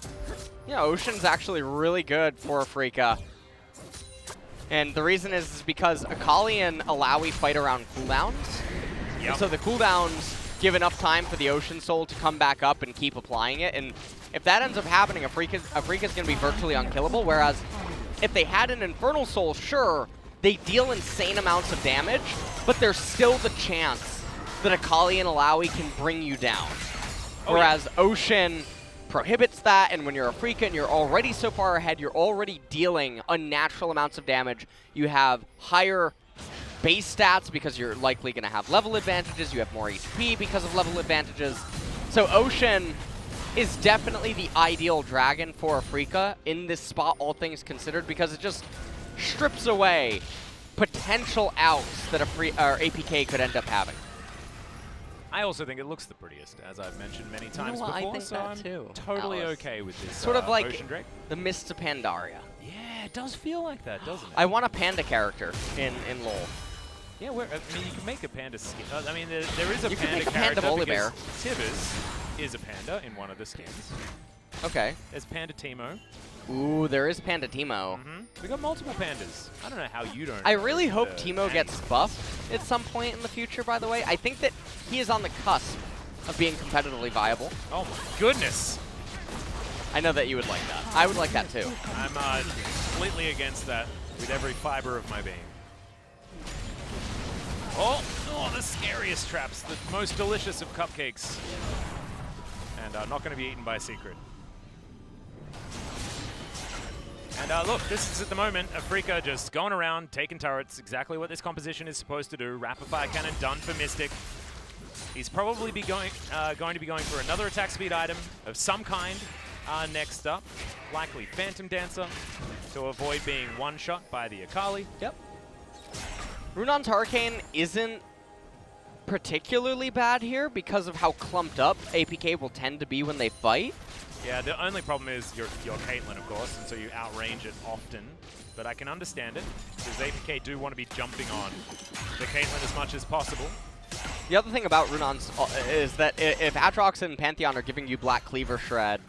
Yeah, Ocean's actually really good for Afreeca. And the reason is because Akali and Alawi fight around cooldowns.
Yep.
And so the cooldowns give enough time for the Ocean Soul to come back up and keep applying it. And if that ends up happening, Afreeca's going to be virtually unkillable. Whereas if they had an Infernal Soul, sure, they deal insane amounts of damage, but there's still the chance that Akali and Alawi can bring you down. Whereas Ocean prohibits that, and when you're Afreeca and you're already so far ahead, you're already dealing unnatural amounts of damage. You have higher base stats because you're likely going to have level advantages. You have more HP because of level advantages. So Ocean is definitely the ideal dragon for Afreeca in this spot, all things considered, because it just strips away potential outs that APK could end up having.
I also think it looks the prettiest, as I've mentioned many times before.
I think
so
that
I'm
too,
totally
Alice.
okay with this
Sort of like
Ocean Drake.
the Mists of Pandaria.
Yeah, it does feel like that, doesn't it?
I want a panda character in LoL.
Yeah, I mean, you can make a panda skin. I mean, there is a
You could
panda
make a
character
panda Volibear.
because Tibbers is a panda in one of the skins.
Okay.
There's Panda Teemo.
Ooh, there is Panda Teemo.
We got multiple pandas. I don't know how you don't.
I really hope
the
Teemo gets buffed at some point in the future, by the way. I think that he is on the cusp of being competitively viable.
Oh my goodness.
I know that you would like that. I would like that too.
I'm completely against that with every fiber of my being. Oh, the scariest traps, the most delicious of cupcakes. And not going to be eaten by Secret. And look, this is at the moment, Afreeca just going around, taking turrets, exactly what this composition is supposed to do. Rapid Fire Cannon done for Mystic. He's probably going to be going for another attack speed item of some kind next up. Likely Phantom Dancer to avoid being one-shot by the Akali.
Yep. Runon's Hurricane isn't particularly bad here because of how clumped up APK will tend to be when they fight.
Yeah, the only problem is your Caitlyn, of course, and so you outrange it often. But I can understand it, because APK do want to be jumping on the Caitlyn as much as possible.
The other thing about Runon's is that if Atrox and Pantheon are giving you Black Cleaver Shred,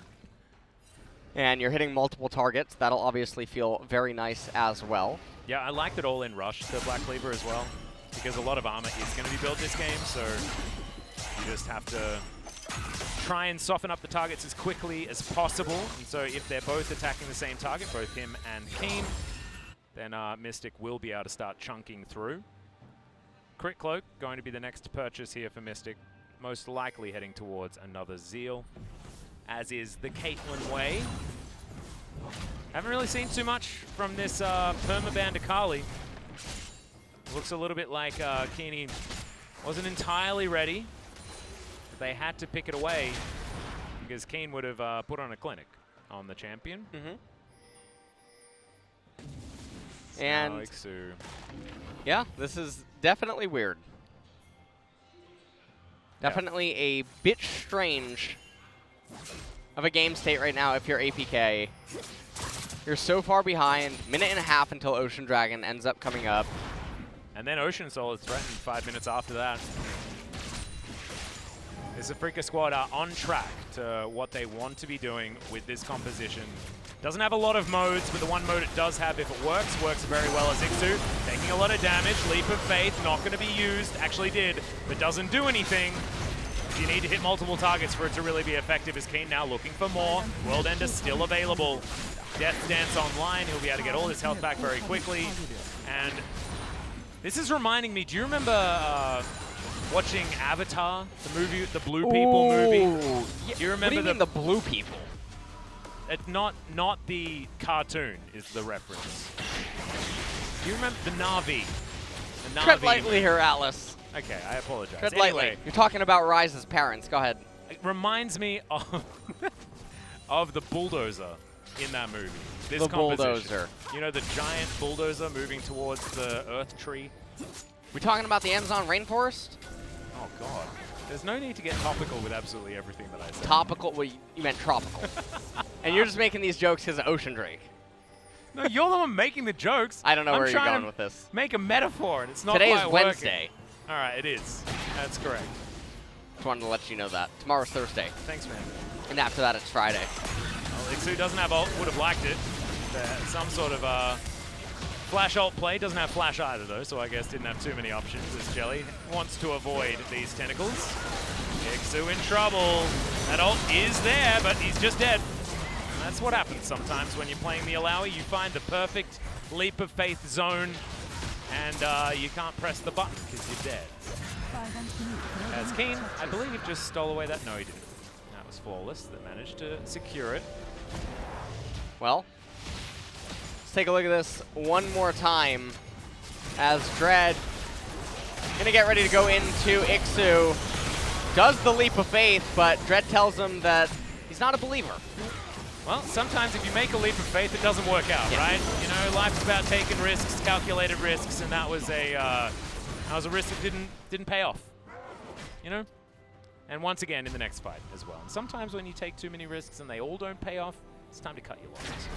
and you're hitting multiple targets, that'll obviously feel very nice as well.
Yeah, I like that all-in rush to Black Cleaver as well, because a lot of armor is going to be built this game, so you just have to try and soften up the targets as quickly as possible. And so if they're both attacking the same target, both him and Keen, then Mystic will be able to start chunking through. Crit Cloak going to be the next purchase here for Mystic, most likely heading towards another Zeal, as is the Caitlyn way. Haven't really seen too much from this permaband Akali. Looks a little bit like Keeney wasn't entirely ready. But they had to pick it away because Keen would have put on a clinic on the champion.
And
Ixu.
yeah, this is definitely weird. Definitely a bit strange of a game state right now if you're APK. You're so far behind, minute and a half until Ocean Dragon ends up coming up.
And then Ocean Soul is threatened 5 minutes after that. This Afreeca squad are on track to what they want to be doing with this composition. Doesn't have a lot of modes, but the one mode it does have, if it works very well as Ixu. Taking a lot of damage, Leap of Faith, not going to be used, actually did, but doesn't do anything. You need to hit multiple targets for it to really be effective. As Keen now looking for more. World Ender still available. Death Dance online, he'll be able to get all his health back very quickly. And this is reminding me, do you remember watching Avatar, the movie, the Blue People movie?
Yeah.
Do you remember
what do you mean the Blue People?
Not the cartoon is the reference. Do you remember the Na'vi? The Na'vi
Tread lightly here, Atlas.
Okay, I apologize.
Tread
Anyway,
lightly. You're talking about Ryze's parents. Go ahead.
It reminds me of the bulldozer in that movie. This
The
composition.
bulldozer.
You know, the giant bulldozer moving towards the Earth tree?
We talking about the Amazon rainforest?
Oh, God. There's no need to get topical with absolutely everything that I said.
Topical? Well, you meant tropical. And you're just making these jokes because of Ocean Drake.
No, you're the one making the jokes.
I don't know
I'm
where you're
trying
going
to
with this.
make a metaphor, and it's not
Today is
quite working.
Wednesday.
All right, it is. That's correct.
Just wanted to let you know that. Tomorrow's Thursday.
Thanks, man.
And after that, it's Friday.
Well, Ixu doesn't have ult. Would have liked it. Some sort of flash ult play. Doesn't have flash either, though, so I guess didn't have too many options as Jelly wants to avoid these tentacles. Ixu in trouble. That ult is there, but he's just dead. And that's what happens sometimes when you're playing the Alawi. You find the perfect leap of faith zone, and you can't press the button because you're dead. As Keen, I believe he just stole away that. No, he didn't. That was Flawless that managed to secure it.
Well, let's take a look at this one more time as Dread gonna get ready to go into Ixu. Does the leap of faith, but Dread tells him that he's not a believer.
Well, sometimes if you make a leap of faith, it doesn't work out, right? You know, life's about taking risks, calculated risks, and that was a risk that didn't pay off. You know? And once again in the next fight as well. And sometimes when you take too many risks and they all don't pay off, it's time to cut your losses.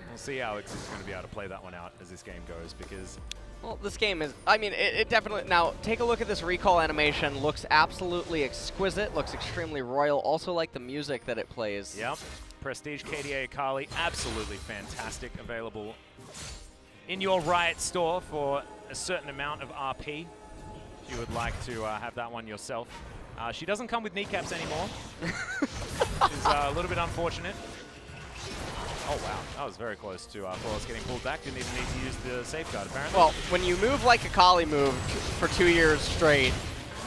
We'll see how Alex is going to be able to play that one out as this game goes, because...
Well, this game is, I mean, it definitely, now take a look at this recall animation. Looks absolutely exquisite, looks extremely royal. Also like the music that it plays.
Yep. Prestige KDA Akali, absolutely fantastic. Available in your Riot store for a certain amount of RP. If you would like to have that one yourself. She doesn't come with kneecaps anymore, which is a little bit unfortunate. Oh, wow. That was very close to Flawless getting pulled back. Didn't even need to use the safeguard, apparently.
Well, when you move like Akali moved for 2 years straight,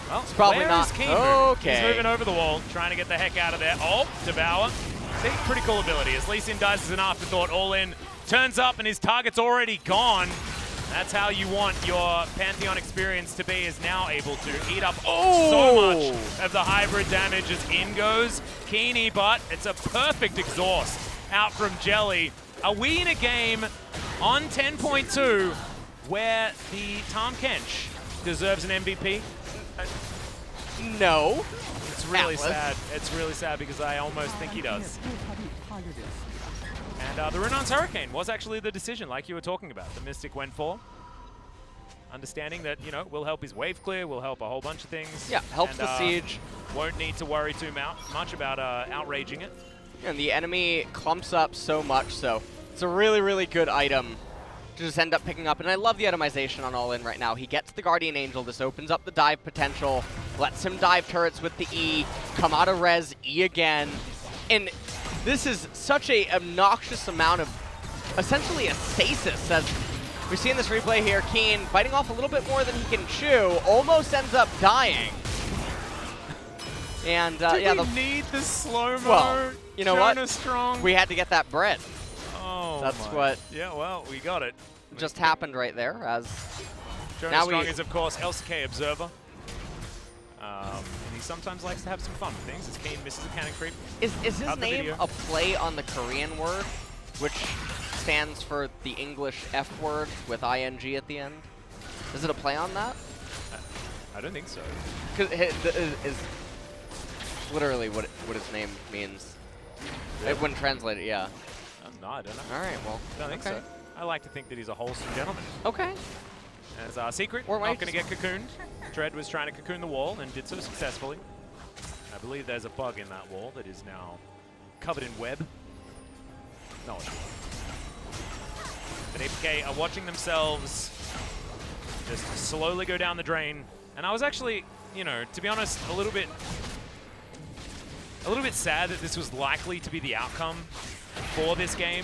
well,
it's probably not.
Okay. He's moving over the wall, trying to get the heck out of there. Oh, Devour. See, pretty cool ability. As Lee Sin dies as an afterthought, all in, turns up, and his target's already gone. That's how you want your Pantheon experience to be, is now able to eat up so much of the hybrid damage as in goes Keeny, but it's a perfect exhaust out from Jelly. Are we in a game on 10.2 where the Tahm Kench deserves an MVP?
No.
It's really sad. It's really sad because I almost think he does. And the Runon's Hurricane was actually the decision, like you were talking about. The Mystic went for. Understanding that, you know, will help his wave clear, will help a whole bunch of things.
Yeah, helps the siege.
Won't need to worry too much about outraging it.
And the enemy clumps up so much, so it's a really, really good item to just end up picking up. And I love the itemization on All In right now. He gets the Guardian Angel. This opens up the dive potential, lets him dive turrets with the E, come out of res, E again. And this is such a obnoxious amount of essentially a stasis. As we see in this replay here, Keen biting off a little bit more than he can chew, almost ends up dying. And yeah,
we need the slow-mo.
Well, you know what?
Strong.
We had to get that bread.
Oh,
that's what.
Yeah, well, we got it.
Just happened right there. As
Jonas Strong is, of course, LCK Observer. And he sometimes likes to have some fun with things, as Kane misses a cannon creep.
Is his name a play on the Korean word, which stands for the English F word with ing at the end? Is it a play on that?
I don't think so.
Because is literally what his name means.
Yeah.
It wouldn't translate it, yeah.
No, I don't know.
All right, well.
I don't think so. I like to think that he's a wholesome gentleman.
Okay.
As our secret,
Or
not going to get cocooned. Dread was trying to cocoon the wall and did so successfully. I believe there's a bug in that wall that is now covered in web. No. But APK are watching themselves just slowly go down the drain. And I was actually, you know, to be honest, a little bit sad that this was likely to be the outcome for this game.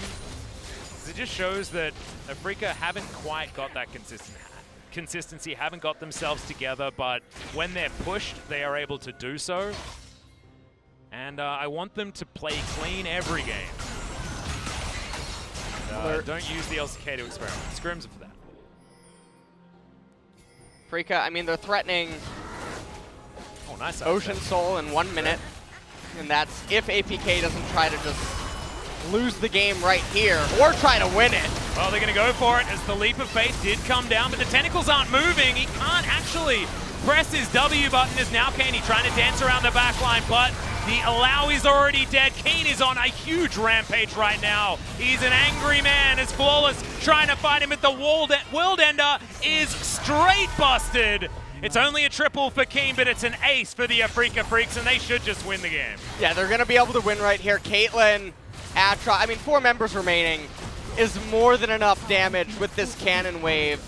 It just shows that Afreeca haven't quite got that consistency, haven't got themselves together, but when they're pushed, they are able to do so. And I want them to play clean every game. And, don't use the LCK to experiment. Scrims are for that.
Afreeca, I mean, they're threatening
Nice
Ocean Soul in 1 minute. And that's if APK doesn't try to just lose the game right here or try to win it.
Well, they're going to go for it as the leap of faith did come down, but the tentacles aren't moving. He can't actually press his W button as now Kane trying to dance around the back line, but the allow is already dead. Kane is on a huge rampage right now. He's an angry man as Flawless trying to fight him at the world ender is straight busted. It's only a triple for Kane, but it's an ace for the Afreeca Freecs, and they should just win the game.
Yeah, they're going to be able to win right here. Caitlyn, Atra, I mean, 4 members remaining is more than enough damage with this cannon wave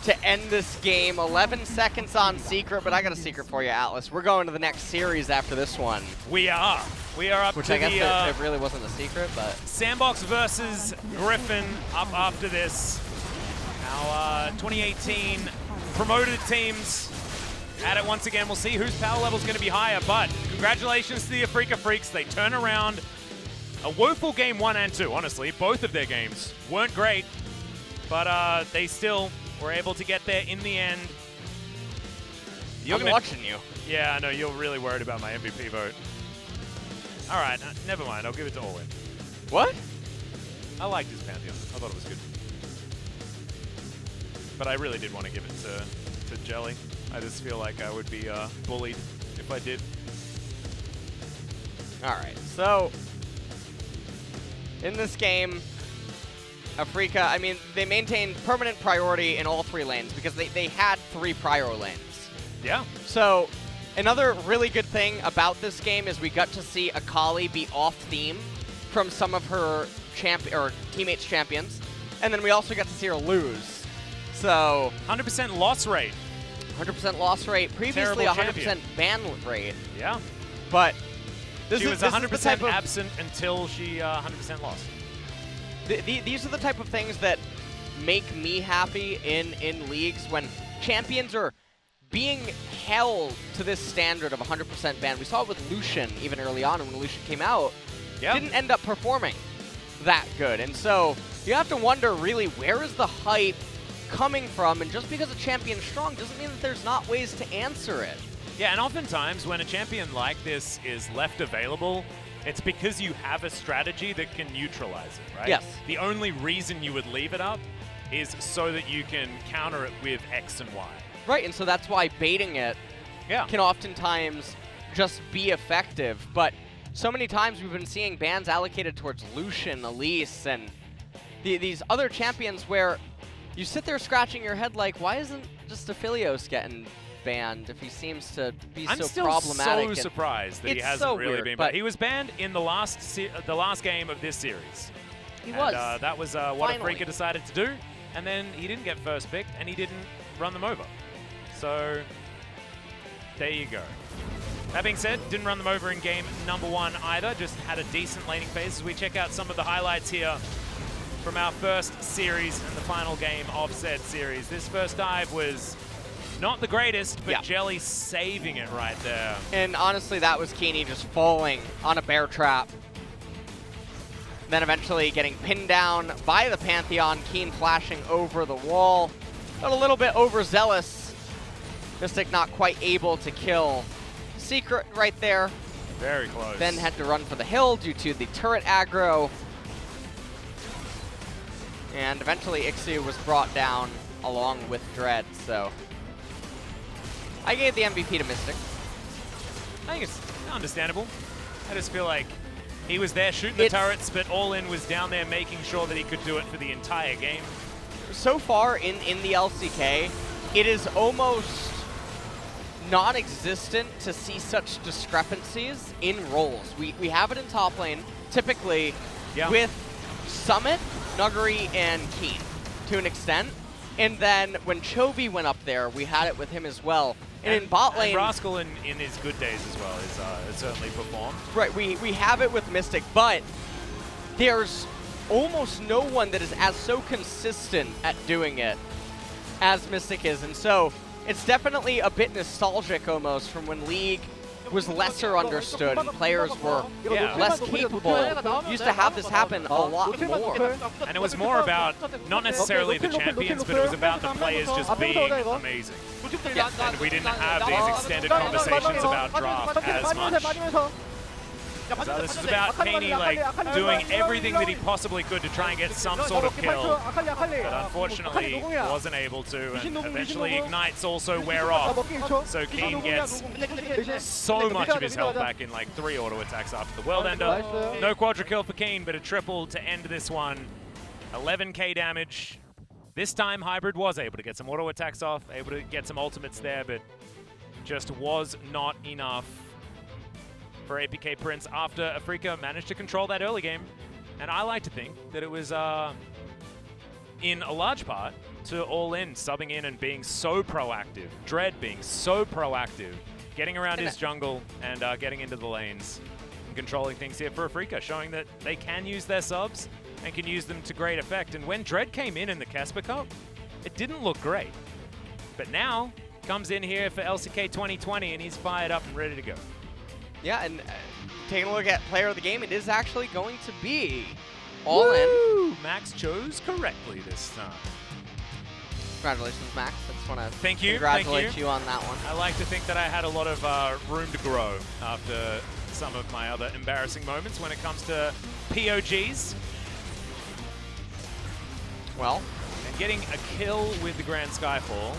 to end this game. 11 seconds on Secret, but I got a secret for you, Atlas. We're going to the next series after this one.
We are. We are up
Which
to
I guess
the...
it really wasn't a secret, but...
Sandbox versus Griffin up after this. Our 2018 promoted teams at it once again. We'll see whose power level is going to be higher, but congratulations to the Afreeca Freecs. They turn around a woeful game 1 and 2, honestly. Both of their games weren't great, but they still were able to get there in the end.
I'm watching you.
Yeah, I know. You're really worried about my MVP vote. All right, never mind. I'll give it to All In.
What?
I liked his Pantheon. I thought it was good. But I really did want to give it to Jelly. I just feel like I would be bullied if I did.
All right, so in this game, Afreeca, I mean, they maintained permanent priority in all 3 lanes because they had 3 prior lanes.
Yeah.
So another really good thing about this game is we got to see Akali be off theme from some of her teammates' champions, and then we also got to see her lose. So
100% loss rate.
100% loss rate. Previously, 100% ban rate.
Yeah.
But
she was 100% absent until she 100% lost.
These are the type of things that make me happy in leagues when champions are being held to this standard of 100% ban. We saw it with Lucian even early on when Lucian came out.
Yep.
Didn't end up performing that good. And so you have to wonder, really, where is the hype coming from? And just because a champion's strong doesn't mean that there's not ways to answer it.
Yeah, and oftentimes when a champion like this is left available, it's because you have a strategy that can neutralize it, right?
Yes.
The only reason you would leave it up is so that you can counter it with X and Y.
Right, and so that's why baiting it can oftentimes just be effective. But so many times we've been seeing bans allocated towards Lucian, Elise, and these other champions where you sit there scratching your head like, why isn't just Aphelios getting banned if he seems to be so problematic?
I'm still so surprised that he hasn't really been banned. He was banned in the last game of this series.
He was.
That was what Afreeca decided to do, and then he didn't get first picked, and he didn't run them over. So there you go. That being said, didn't run them over in game number 1 either, just had a decent laning phase. As we check out some of the highlights here from our first series and the final game of said series. This first dive was not the greatest, but Jelly saving it right there.
And honestly, that was Keeney just falling on a bear trap. Then eventually getting pinned down by the Pantheon, Keen flashing over the wall. But a little bit overzealous. Mystic not quite able to kill Secret right there.
Very close.
Then had to run for the hill due to the turret aggro. And eventually Ixu was brought down along with Dread, so I gave the MVP to Mystic.
I think it's understandable. I just feel like he was there shooting the turrets, but All In was down there making sure that he could do it for the entire game.
so far in the LCK, it is almost non-existent to see such discrepancies in roles. We have it in top lane, typically with Summit, Nuguri, and Keen to an extent. And then when Chovy went up there, we had it with him as well. And in bot lane,
and Rascal in his good days as well is certainly performed.
Right, we have it with Mystic, but there's almost no one that is as so consistent at doing it as Mystic is. And so it's definitely a bit nostalgic almost from when League was lesser understood and players were less capable. Used to have this happen a lot more.
And it was more about not necessarily the champions, but it was about the players just being amazing. And we didn't have these extended conversations about draft as much. So this is about Kaney like doing everything that he possibly could to try and get some sort of kill, but unfortunately wasn't able to, and eventually Ignites also wear off. So Keen gets so much of his health back in like 3 auto attacks after the World Ender. No quadra kill for Keen, but a triple to end this one. 11k damage. This time Hybrid was able to get some auto attacks off, able to get some ultimates there, but just was not enough for APK Prince after Afreeca managed to control that early game. And I like to think that it was in a large part to All In subbing in and being so proactive. Dread being so proactive, getting around his jungle and getting into the lanes and controlling things here for Afreeca, showing that they can use their subs and can use them to great effect. And when Dread came in the Casper Cup, it didn't look great. But now, comes in here for LCK 2020 and he's fired up and ready to go.
Yeah, and taking a look at player of the game, it is actually going to be All In.
Max chose correctly this time.
Congratulations, Max. I just want to
congratulate
you on that one.
I like to think that I had a lot of room to grow after some of my other embarrassing moments when it comes to POGs.
Well,
and getting a kill with the Grand Skyfall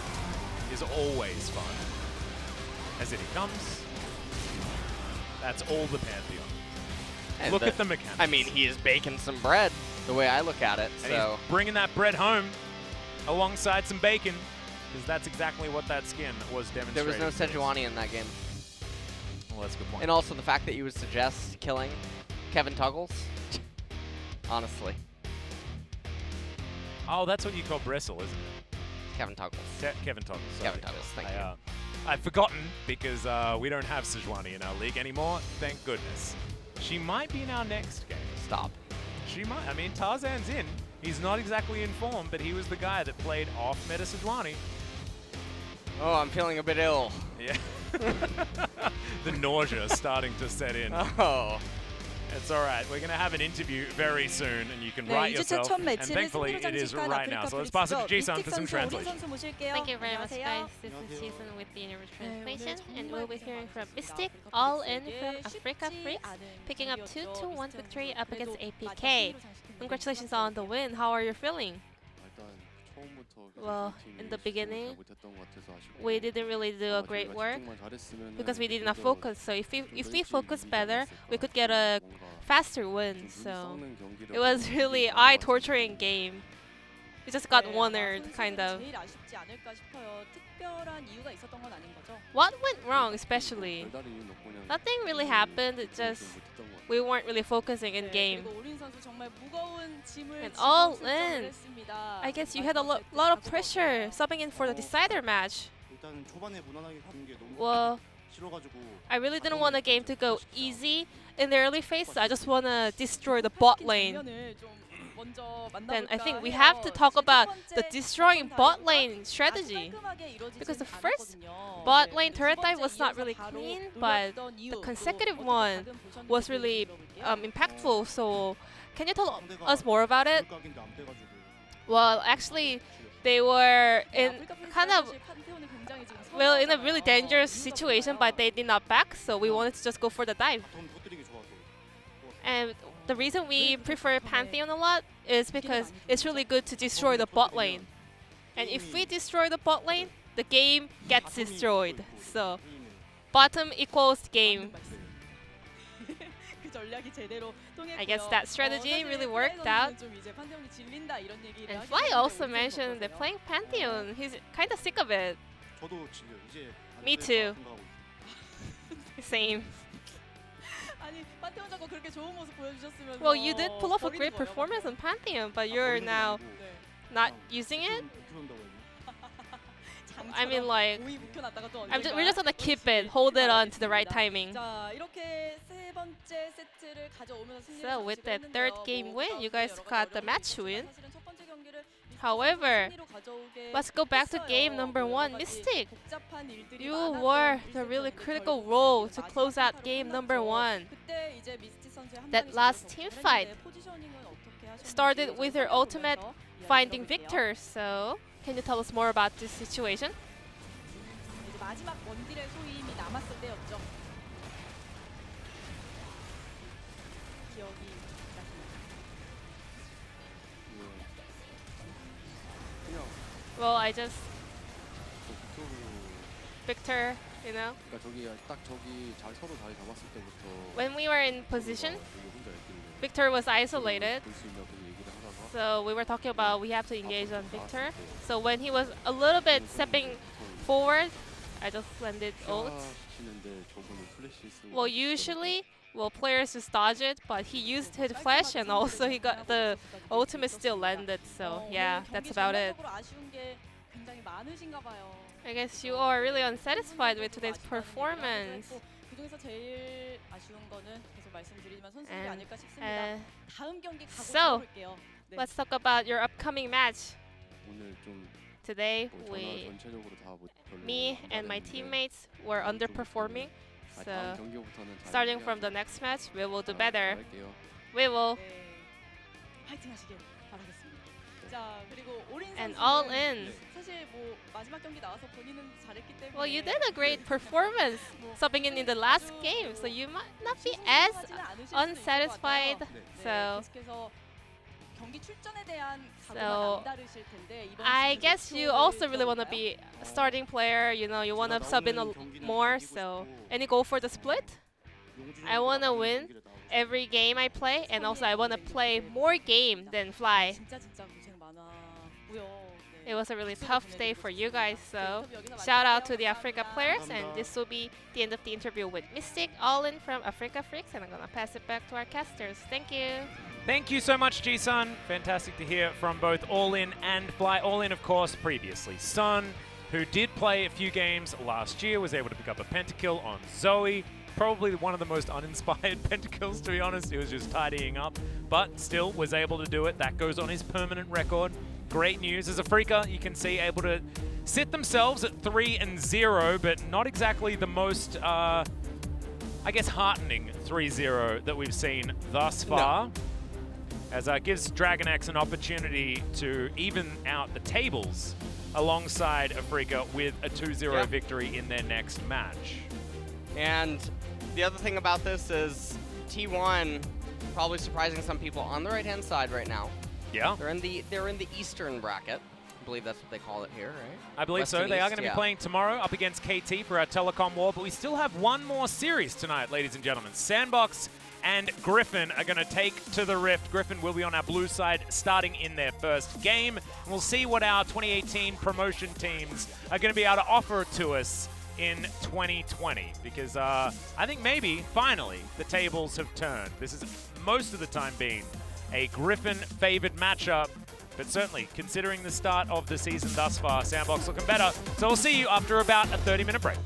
is always fun. As it comes. That's all the Pantheon.
And
look at the mechanics.
I mean, he is baking some bread, the way I look at it.
And he's bringing that bread home alongside some bacon, because that's exactly what that skin was demonstrating.
There was no Sejuani in that game.
Well, that's a good point.
And also the fact that you would suggest killing Kevin Tuggles. Honestly.
Oh, that's what you call Bristle, isn't it?
Kevin Tuggles.
Kevin Tuggles. Sorry.
Kevin Tuggles, thank you.
I've forgotten because we don't have Sejuani in our league anymore, thank goodness. She might be in our next game.
Stop.
She might. I mean, Tarzan's in. He's not exactly in form, but he was the guy that played off meta Sejuani.
Oh, I'm feeling a bit ill.
Yeah. The nausea starting to set in.
Oh.
It's all right. We're going to have an interview very soon, and you can write yourself. And thankfully, it is right now. So let's pass it to Ji-sun for some translation.
Thank you very much, guys. This is Ji-sun with the Universe Translation, and we'll be hearing from Mystic, All In from Afreeca Freecs, picking up 2-1 victory up against APK. Congratulations on the win. How are you feeling? Well, in the beginning, we didn't really do a great work because we did not focus. So if we focus better, we could get a faster win. So it was really eye-torturing game. We just got one-ered, kind of. What went wrong, especially? Nothing really happened. It just we weren't really focusing in game. And All In. I guess you had a lot of pressure subbing in for the decider match. Well, I really didn't want the game to go easy in the early phase, so I just want to destroy the bot lane. Then I think we have to talk about the destroying bot lane strategy. Because the first bot lane turret dive was not really clean, but the consecutive one was really impactful. So can you tell us more about it? Well, actually, they were in in a really dangerous situation, but they did not back, so we wanted to just go for the dive. And the reason we prefer Pantheon a lot is because it's really good to destroy the bot lane. And if we destroy the bot lane, the game gets destroyed. So bottom equals game. I guess that strategy really worked out. And Fly also mentioned that playing Pantheon, he's kind of sick of it. Me too. Same. Well, you did pull off a great performance on Pantheon, but you're now not using it? I mean, like, we're just gonna keep it, hold it on to the right timing. So with that third game win, you guys got the match win. However, let's go back to game number 1, Mystic. You were the really critical role to close out game number 1. That last team fight started with your ultimate finding Victor. So, can you tell us more about this situation? Well, I just Victor, you know. When we were in position, Victor was isolated. So we were talking about we have to engage on Victor. So when he was a little bit stepping forward, I just landed ult. Well, usually, players just dodge it, but he used his flash and also he got the ultimate still landed. So yeah, that's about it. I guess you are really unsatisfied with today's performance. So, let's talk about your upcoming match. Today, me and my teammates were underperforming. So, starting from the next match, we will do better. We will. And all in. Well, you did a great performance subbing in the last game, so you might not be as unsatisfied. So I guess you also really want to be a starting player. You know, you want to sub in more. So, and you go for the split. I want to win every game I play, and also I want to play more game than Fly. It was a really tough day for you guys, so shout out to the Afreeca players, and this will be the end of the interview with Mystic, all in from Afreeca Freecs, and I'm gonna pass it back to our casters. Thank you.
Thank you so much, Ji-Sun. Fantastic to hear from both All In and Fly. All In, of course, previously Sun, who did play a few games last year, was able to pick up a pentakill on Zoe. Probably one of the most uninspired pentakills, to be honest. He was just tidying up, but still was able to do it. That goes on his permanent record. Great news. As Afreeca, you can see, able to sit themselves at 3-0, but not exactly the most, I guess, heartening 3-0 that we've seen thus far. No. As gives DragonX an opportunity to even out the tables alongside Afreeca with a 2-0 victory in their next match.
And the other thing about this is T1 probably surprising some people on the right-hand side right now.
Yeah.
They're in the Eastern bracket. I believe that's what they call it here, right?
I believe so. They are going to be playing tomorrow up against KT for our telecom war, but we still have one more series tonight, ladies and gentlemen. Sandbox and Griffin are going to take to the Rift. Griffin will be on our blue side starting in their first game. We'll see what our 2018 promotion teams are going to be able to offer to us in 2020, because I think maybe, finally, the tables have turned. This is most of the time been a Griffin-favored matchup, but certainly, considering the start of the season thus far, Sandbox looking better. So we'll see you after about a 30-minute break.